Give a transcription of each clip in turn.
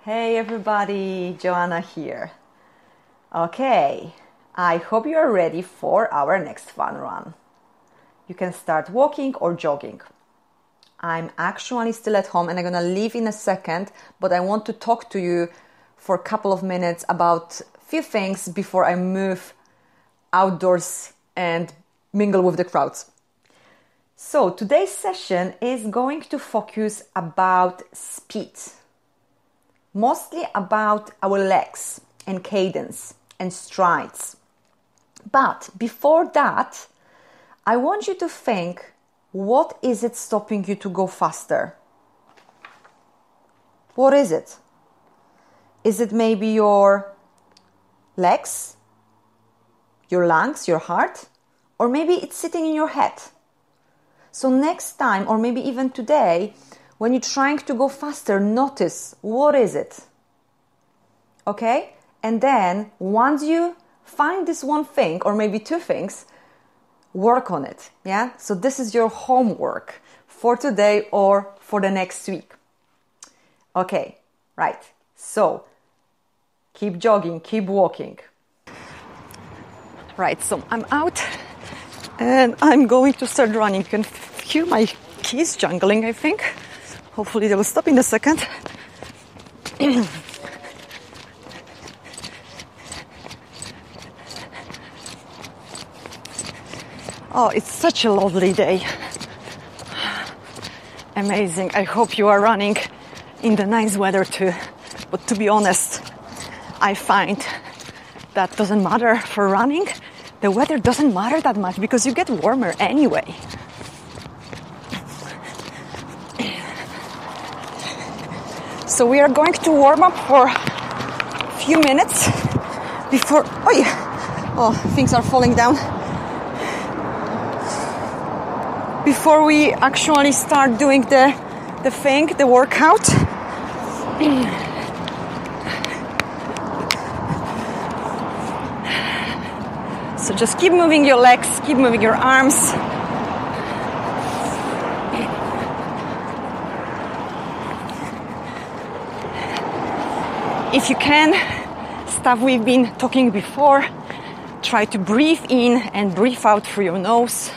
Hey everybody, Joanna here. Okay, I hope you are ready for our next fun run. You can start walking or jogging. I'm actually still at home and I'm gonna leave in a second, but I want to talk to you for a couple of minutes about a few things before I move outdoors and mingle with the crowds. So today's session is going to focus about speed. Mostly about our legs and cadence and strides. But before that, I want you to think, what is it stopping you to go faster? What is it? Is it maybe your legs, your lungs, your heart? Or maybe it's sitting in your head? So next time, or maybe even today, when you're trying to go faster, notice what is it, okay? And then once you find this one thing, or maybe two things, work on it, yeah? So this is your homework for today or for the next week. Okay, right. So keep jogging, keep walking. Right, so I'm out and I'm going to start running. You can hear my keys jangling, I think. Hopefully they will stop in a second. Oh, it's such a lovely day. Amazing. I hope you are running in the nice weather too. But to be honest, I find that doesn't matter for running. The weather doesn't matter that much because you get warmer anyway. So we are going to warm up for a few minutes before... things are falling down. Before we actually start doing the workout. So just keep moving your legs, keep moving your arms. If you can, stuff we've been talking before, try to breathe in and breathe out through your nose.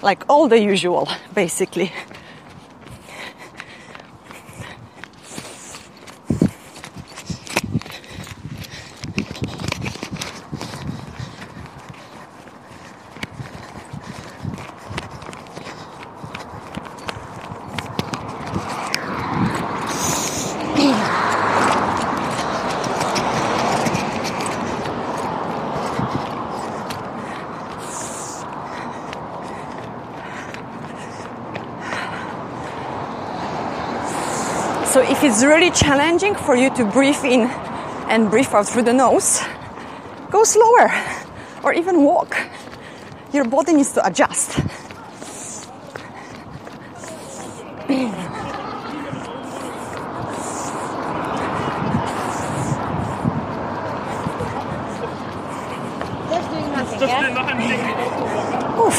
Like all the usual, basically. So if it's really challenging for you to breathe in and breathe out through the nose, go slower or even walk. Your body needs to adjust. Oof.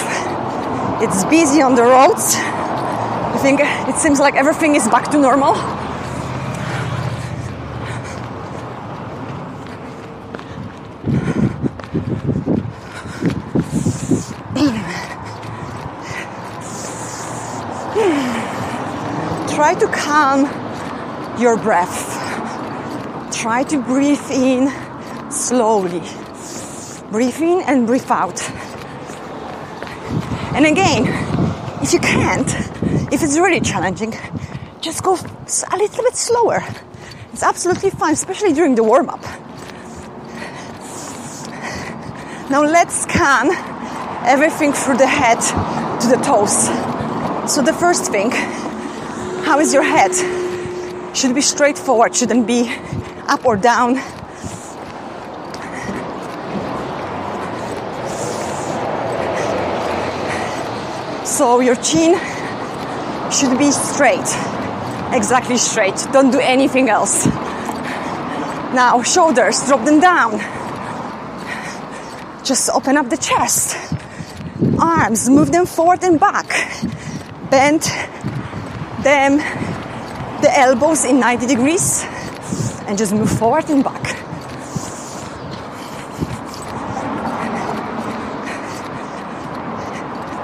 It's busy on the roads. I think it seems like everything is back to normal. Try to calm your breath. Try to breathe in slowly. Breathe in and breathe out. And again, if you can't, if it's really challenging, just go a little bit slower. It's absolutely fine, especially during the warm-up. Now let's scan everything through the head to the toes. So the first thing, how is your head? Should be straightforward, shouldn't be up or down. So your chin should be straight, exactly straight. Don't do anything else. Now shoulders, drop them down. Just open up the chest. Arms, move them forward and back. Bend the elbows in 90 degrees and just move forward and back.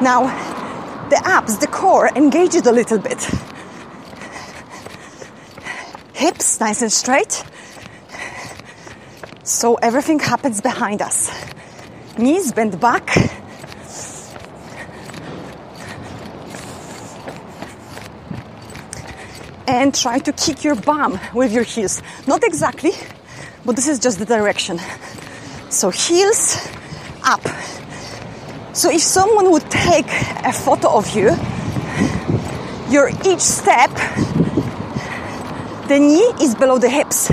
Now, the abs, the core, engage it a little bit. Hips nice and straight. So everything happens behind us. Knees bend back. And try to kick your bum with your heels. Not exactly, but this is just the direction. So heels up. So if someone would take a photo of you, your each step, the knee is below the hips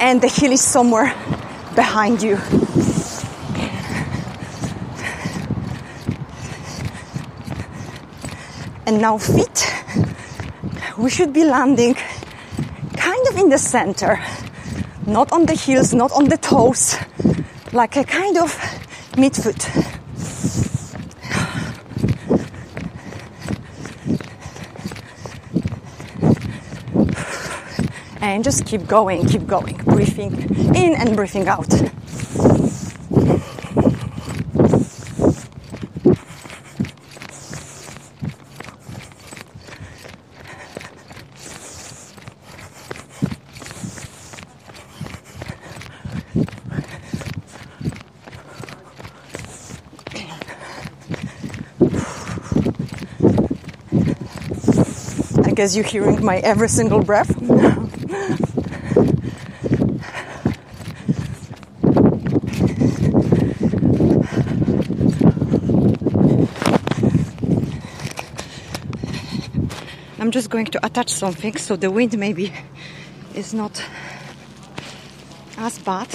and the heel is somewhere behind you. And now feet, we should be landing kind of in the center, not on the heels, not on the toes, like a kind of midfoot. And just keep going, breathing in and breathing out. I guess you're hearing my every single breath. I'm just going to attach something so the wind maybe is not as bad.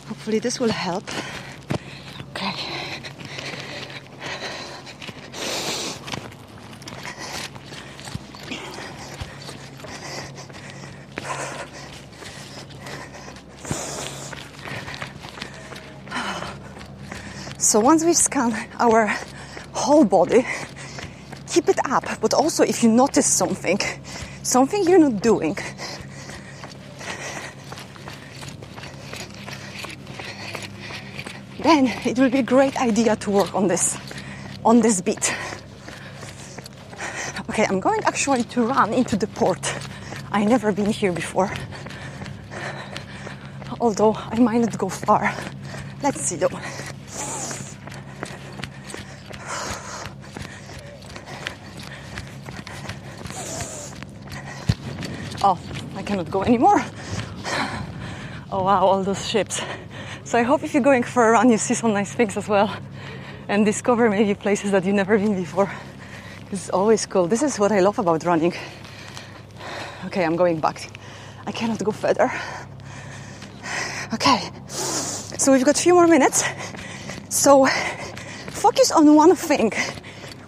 Hopefully this will help. Okay. So once we've scanned our whole body, keep it up, but also if you notice something you're not doing, then it will be a great idea to work on this beat. Okay, I'm going actually to run into the port. I've never been here before, although I might not go far. Let's see though. Oh, I cannot go anymore. Oh wow, all those ships. So I hope if you're going for a run, you see some nice things as well. And discover maybe places that you've never been before. It's always cool. This is what I love about running. Okay, I'm going back. I cannot go further. Okay, so we've got a few more minutes. So focus on one thing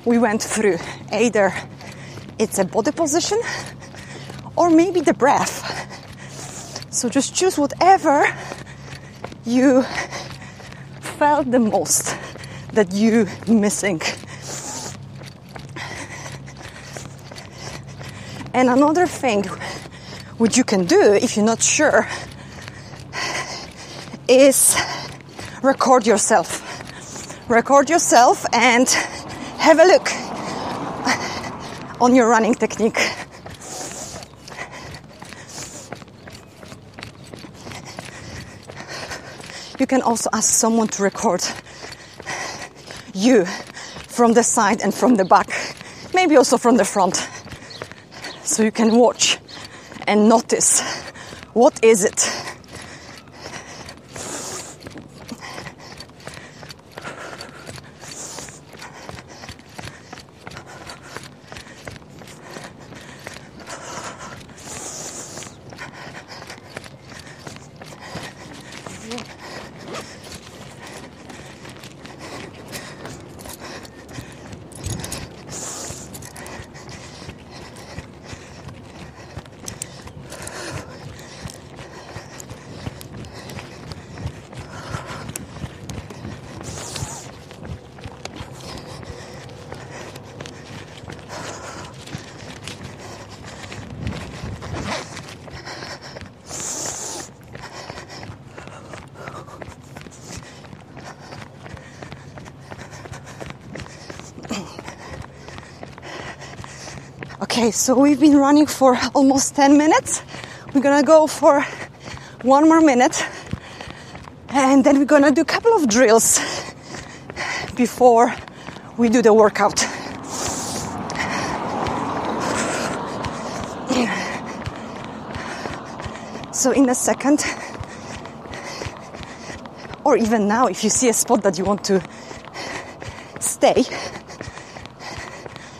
we went through. Either it's a body position, or maybe the breath. So just choose whatever you felt the most that you missing. And another thing which you can do if you're not sure is record yourself. Record yourself and have a look on your running technique. You can also ask someone to record you from the side and from the back, maybe also from the front, so you can watch and notice what is it. Okay, so we've been running for almost 10 minutes. We're gonna go for 1 more minute. And then we're gonna do a couple of drills before we do the workout. So in a second, or even now, if you see a spot that you want to stay,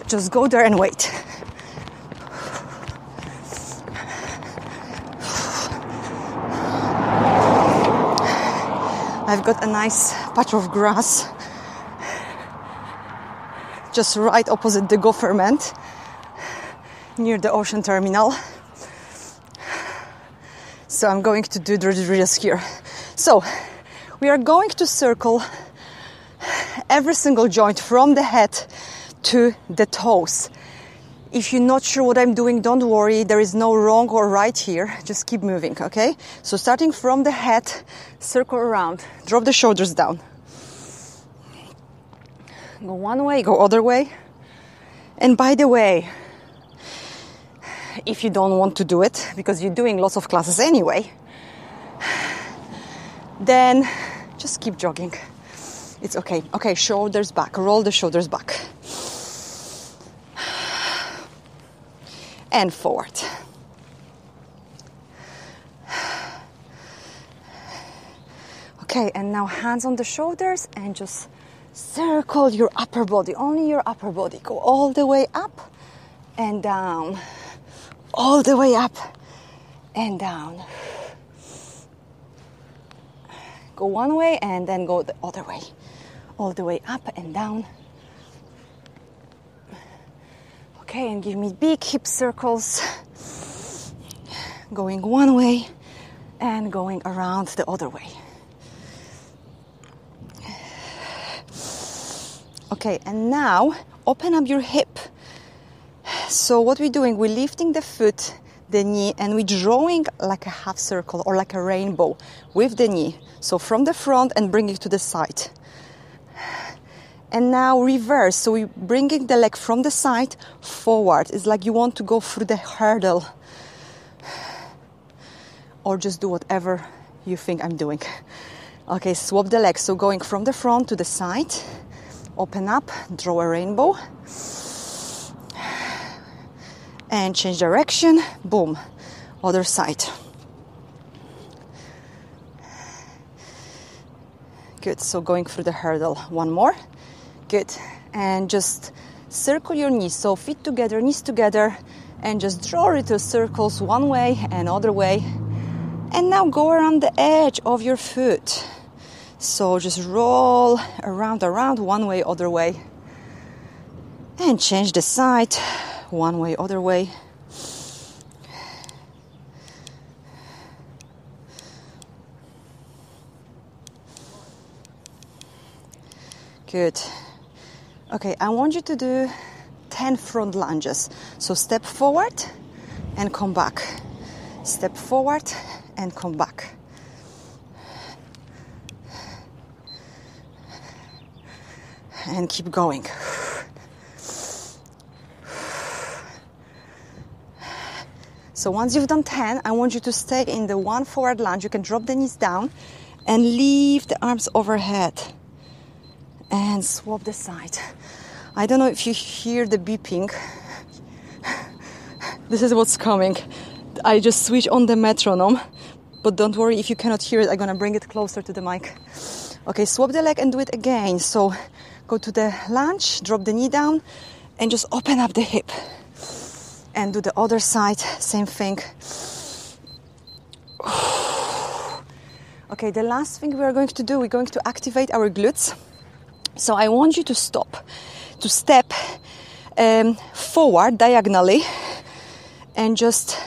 just go there and wait. I've got a nice patch of grass just right opposite the government, near the ocean terminal. So I'm going to do the drills here. So we are going to circle every single joint from the head to the toes. If you're not sure what I'm doing, don't worry. There is no wrong or right here. Just keep moving, okay? So starting from the head, circle around. Drop the shoulders down. Go one way, go other way. And by the way, if you don't want to do it, because you're doing lots of classes anyway, then just keep jogging. It's okay. Okay, shoulders back. Roll the shoulders back. And forward. Okay, and now hands on the shoulders and just circle your upper body, only your upper body. Go all the way up and down. All the way up and down. Go one way and then go the other way. All the way up and down. Okay, and give me big hip circles. Going one way and going around the other way. Okay, and now open up your hip. So what we're doing, we're lifting the foot, the knee, and we're drawing like a half circle or like a rainbow with the knee. So from the front and bring it to the side. And now reverse. So we're bringing the leg from the side forward. It's like you want to go through the hurdle. Or just do whatever you think I'm doing. Okay, swap the legs. So going from the front to the side. Open up, draw a rainbow. And change direction. Boom. Other side. Good. So going through the hurdle. One more. Good. And just circle your knees. So feet together, knees together. And just draw little circles one way and other way. And now go around the edge of your foot. So just roll around, one way, other way. And change the side. One way, other way. Good. Okay, I want you to do 10 front lunges. So step forward and come back. Step forward and come back. And keep going. So once you've done 10, I want you to stay in the one forward lunge. You can drop the knees down and leave the arms overhead. And swap the side. I don't know if you hear the beeping. This is what's coming. I just switch on the metronome. But don't worry, if you cannot hear it, I'm going to bring it closer to the mic. Okay, swap the leg and do it again. So go to the lunge, drop the knee down, and just open up the hip. And do the other side, same thing. Okay, the last thing we are going to do, we're going to activate our glutes. So I want you to stop, to step forward diagonally and just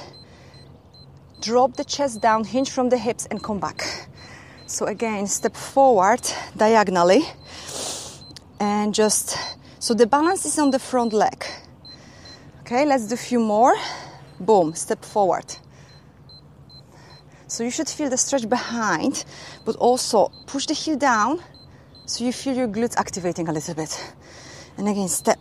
drop the chest down, hinge from the hips and come back. So again, step forward diagonally and just, so the balance is on the front leg. Okay, let's do a few more. Boom, step forward. So you should feel the stretch behind, but also push the heel down so you feel your glutes activating a little bit. And again, step.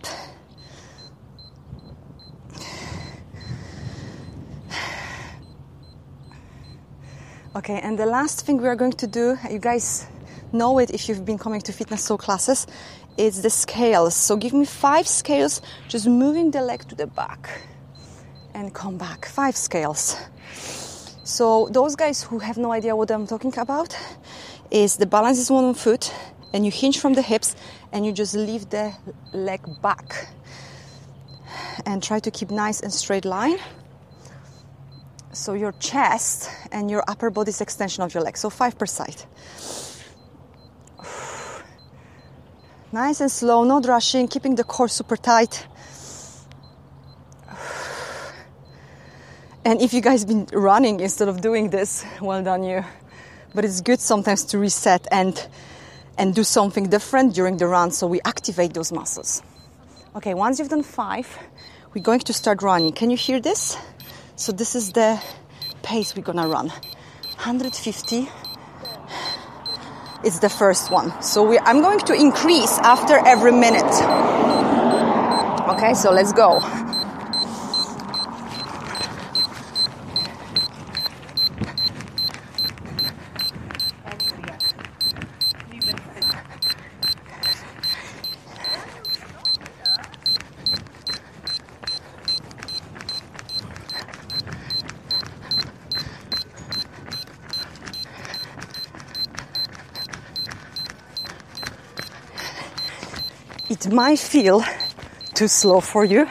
Okay, and the last thing we are going to do, you guys know it if you've been coming to Fitness Soul classes, is the scales. So give me 5 scales, just moving the leg to the back and come back. 5 scales. So those guys who have no idea what I'm talking about, is the balance is one foot and you hinge from the hips and you just leave the leg back and try to keep nice and straight line. So your chest and your upper body is extension of your leg. So 5 per side. Nice and slow, not rushing, keeping the core super tight. And if you guys been running instead of doing this, well done you. But it's good sometimes to reset and do something different during the run so we activate those muscles. Okay, once you've done 5, we're going to start running. Can you hear this? So this is the pace we're gonna run. 150. It's the first one. So I'm going to increase after every minute. Okay, so let's go. It might feel too slow for you.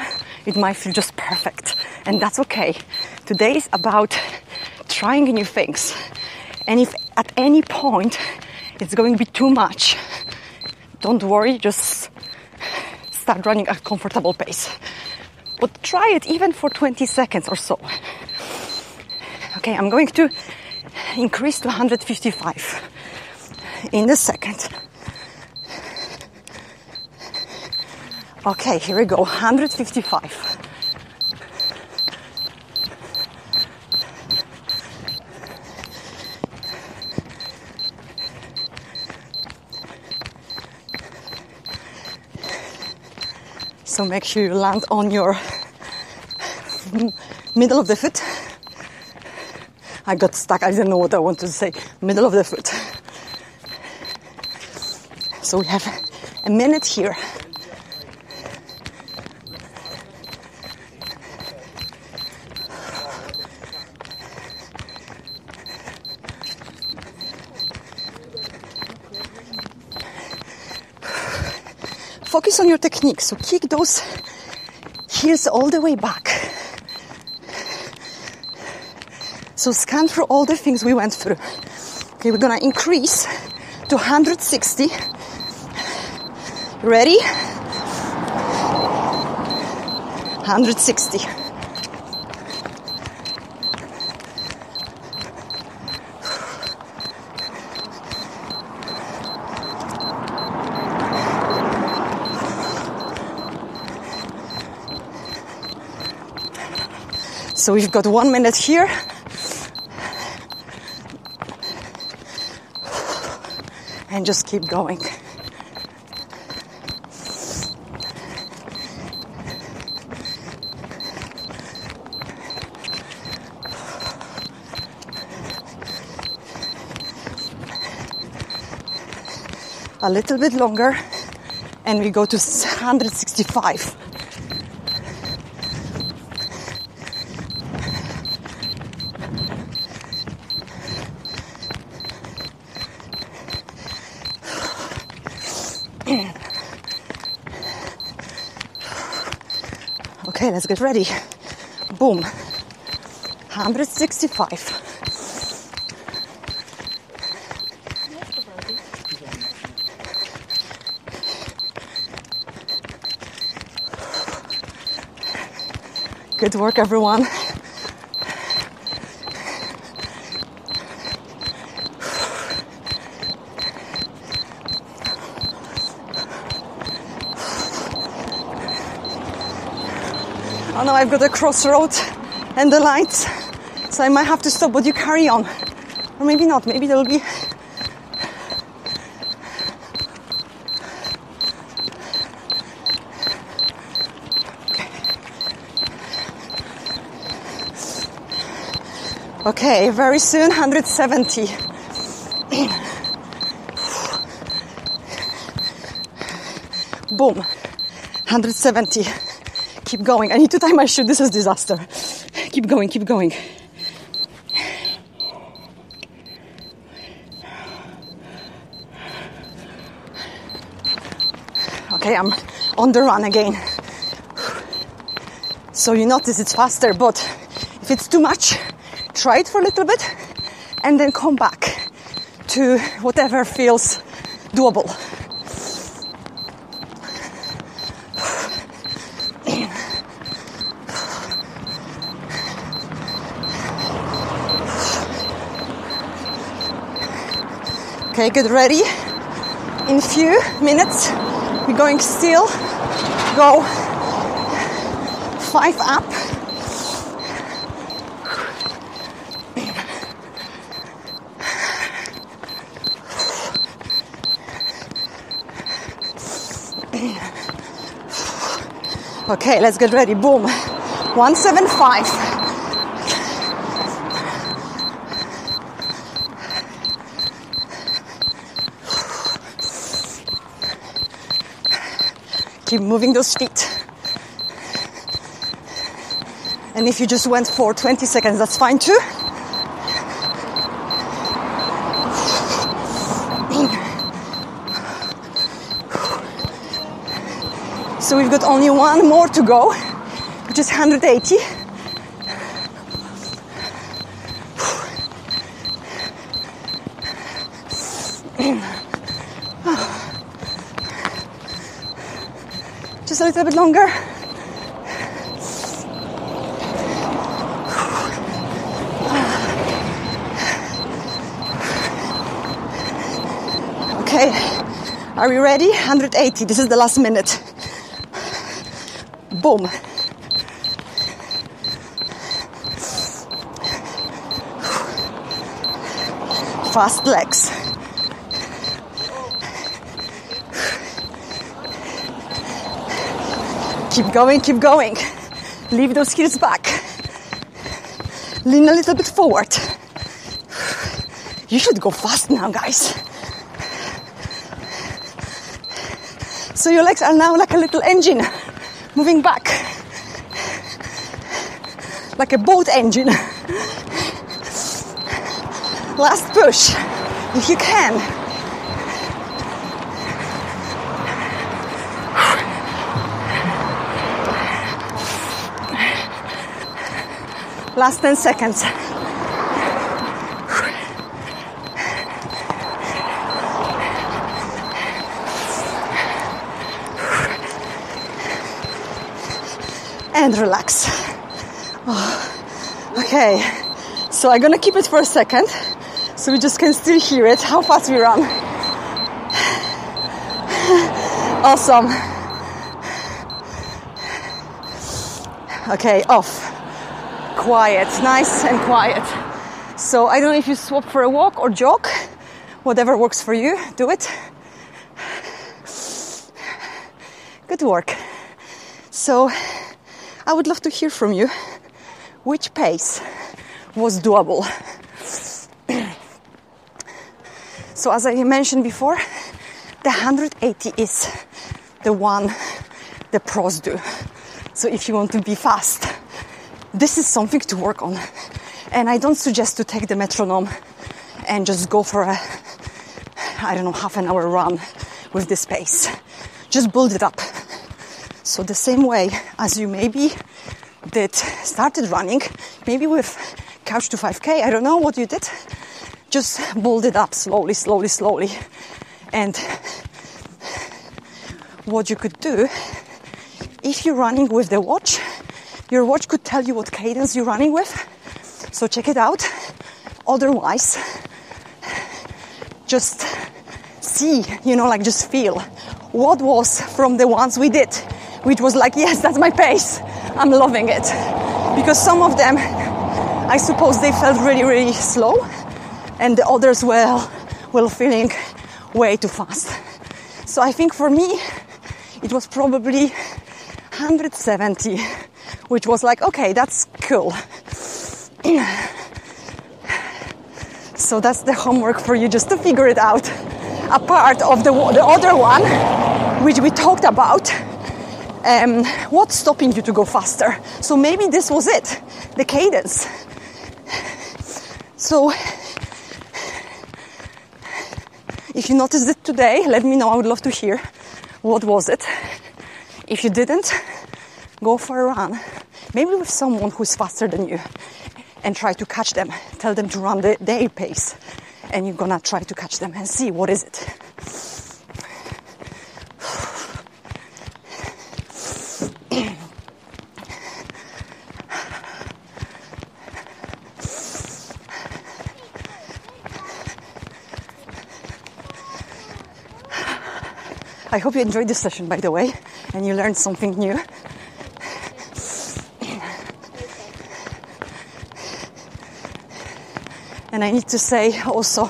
It might feel just perfect. And that's okay. Today is about trying new things. And if at any point it's going to be too much, don't worry, just start running at a comfortable pace. But try it even for 20 seconds or so. Okay, I'm going to increase to 155 in a second. Okay, here we go, 155. So make sure you land on your middle of the foot. I got stuck, I didn't know what I wanted to say. Middle of the foot. So we have a minute here. Focus on your technique, so kick those heels all the way back. So scan through all the things we went through. Okay, we're gonna increase to 160. Ready? 160. So we've got 1 minute here. And just keep going. A little bit longer, and we go to 165. Okay, let's get ready. Boom. 165. Good work, everyone. Oh no, I've got a crossroad and the lights, so I might have to stop, but you carry on. Or maybe not, maybe there will be... Okay, very soon, 170. Boom, 170. Keep going. I need to tie my shoe. This is disaster. Keep going, keep going. Okay, I'm on the run again. So you notice it's faster, but if it's too much, try it for a little bit and then come back to whatever feels doable. Okay, get ready. In a few minutes, we're going still go 5 up. Okay, let's get ready. Boom. 175. Keep moving those feet. And if you just went for 20 seconds, that's fine too. So we've got only one more to go, which is 180. Just a little bit longer. Okay, are we ready? 180, this is the last minute. Boom. Fast legs. Keep going, keep going. Leave those heels back. Lean a little bit forward. You should go fast now, guys. So your legs are now like a little engine, moving back. Like a boat engine. Last push, if you can. Last 10 seconds. And relax. Oh, okay, so I'm gonna keep it for a second so we just can still hear it, how fast we run. Awesome. Okay, off. Quiet, nice and quiet. So I don't know if you swap for a walk or jog, whatever works for you, do it. Good work. So I would love to hear from you which pace was doable. So as I mentioned before, the 180 is the one the pros do. So if you want to be fast, this is something to work on. And I don't suggest to take the metronome and just go for a, half an hour run with this pace. Just build it up. So the same way as you maybe started running, maybe with couch to 5K, I don't know what you did. Just build it up slowly, slowly, slowly. And what you could do, if you're running with the watch, your watch could tell you what cadence you're running with. So check it out. Otherwise, just see, just feel what was from the ones we did, which was like, yes, that's my pace. I'm loving it. Because some of them, I suppose they felt really, really slow. And the others were feeling way too fast. So I think for me, it was probably 170, which was like, okay, that's cool. So that's the homework for you, just to figure it out. A part of the other one, which we talked about, what's stopping you to go faster? So maybe this was it, the cadence. So if you noticed it today, let me know. I would love to hear. What was it? If you didn't, go for a run. Maybe with someone who's faster than you, and try to catch them. Tell them to run their pace, and you're gonna try to catch them and see what is it. I hope you enjoyed this session, by the way, and you learned something new. And I need to say also,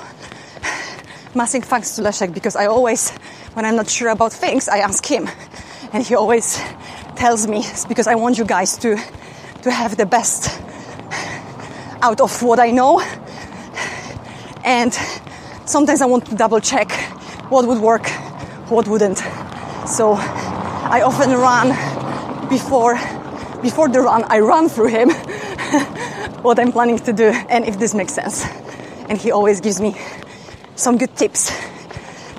massive thanks to Leszek, because I always, when I'm not sure about things, I ask him. And he always tells me, it's because I want you guys to have the best out of what I know. And sometimes I want to double check what would work, what wouldn't. So I often run before the run, I run through him what I'm planning to do, and if this makes sense. And he always gives me some good tips.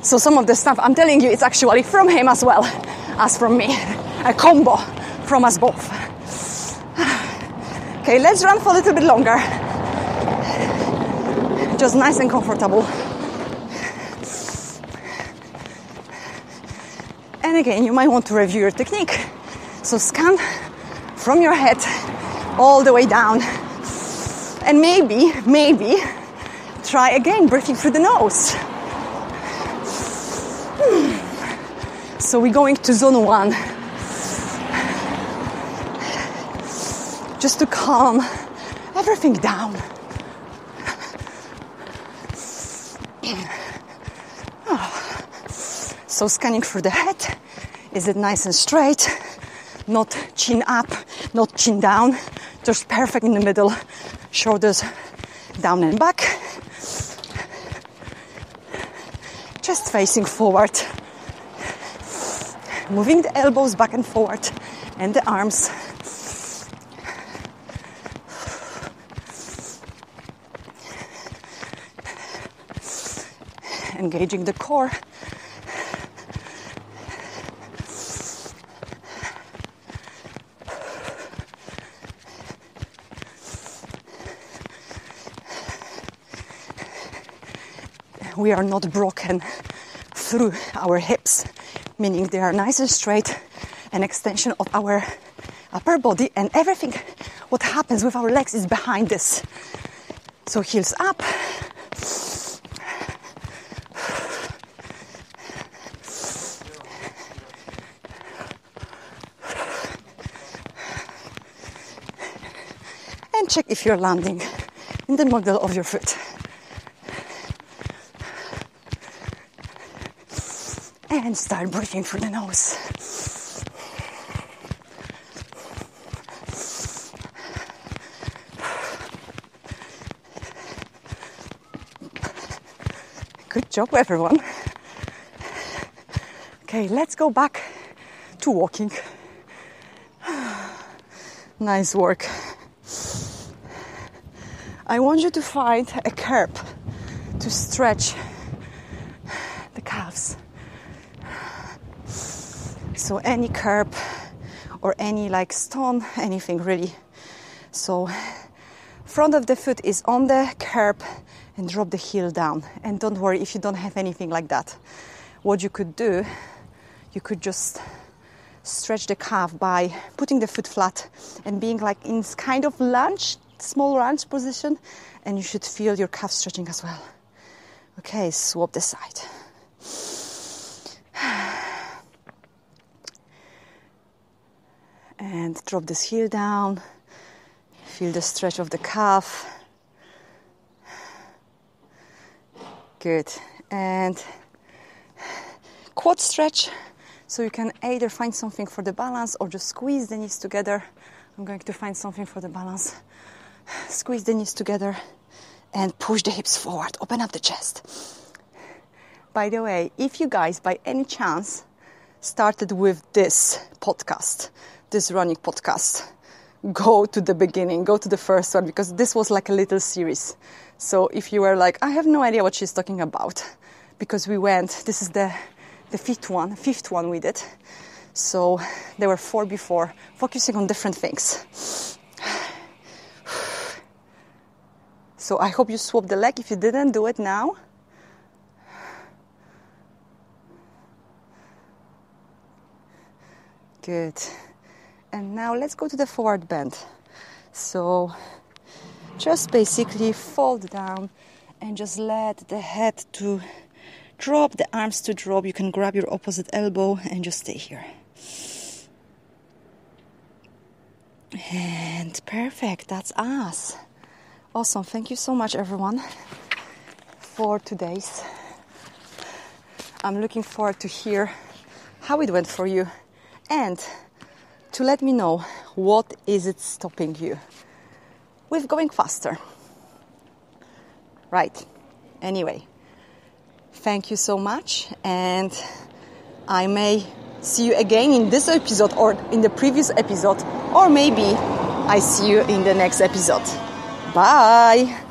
So some of the stuff I'm telling you, it's actually from him as well as from me. A combo from us both. Okay, let's run for a little bit longer. Just nice and comfortable. And again, you might want to review your technique. So scan from your head all the way down. And maybe try again breathing through the nose. So we're going to zone 1. Just to calm everything down. So scanning through the head. Is it nice and straight? Not chin up, not chin down. Just perfect in the middle. Shoulders down and back. Chest facing forward. Moving the elbows back and forward and the arms. Engaging the core. We are not broken through our hips, meaning they are nice and straight, an extension of our upper body, and everything what happens with our legs is behind this. So heels up. And check if you're landing in the middle of your foot. And start breathing through the nose. Good job, everyone. Okay, let's go back to walking. Nice work. I want you to find a curb to stretch the calves. So any curb or any like stone, anything really. So front of the foot is on the curb and drop the heel down. And don't worry if you don't have anything like that. What you could do, you could just stretch the calf by putting the foot flat and being like in kind of lunge, small lunge position, and you should feel your calf stretching as well. Okay, swap the side. And drop this heel down. Feel the stretch of the calf. Good. And quad stretch. So you can either find something for the balance or just squeeze the knees together. I'm going to find something for the balance. Squeeze the knees together and push the hips forward. Open up the chest. By the way, if you guys by any chance started with this podcast, this running podcast, go to the beginning, go to the first one, because this was like a little series. So if you were like, I have no idea what she's talking about, because this is the fifth one we did. So there were 4 before, focusing on different things. So I hope you swap the leg. If you didn't, do it now. Good. And now let's go to the forward bend. So just basically fold down and just let the head to drop, the arms to drop. You can grab your opposite elbow and just stay here. And perfect, that's us. Awesome, thank you so much everyone for today's. I'm looking forward to hear how it went for you and to let me know what is it stopping you with going faster. Right, anyway, thank you so much, and I may see you again in this episode or in the previous episode, or maybe I see you in the next episode. Bye!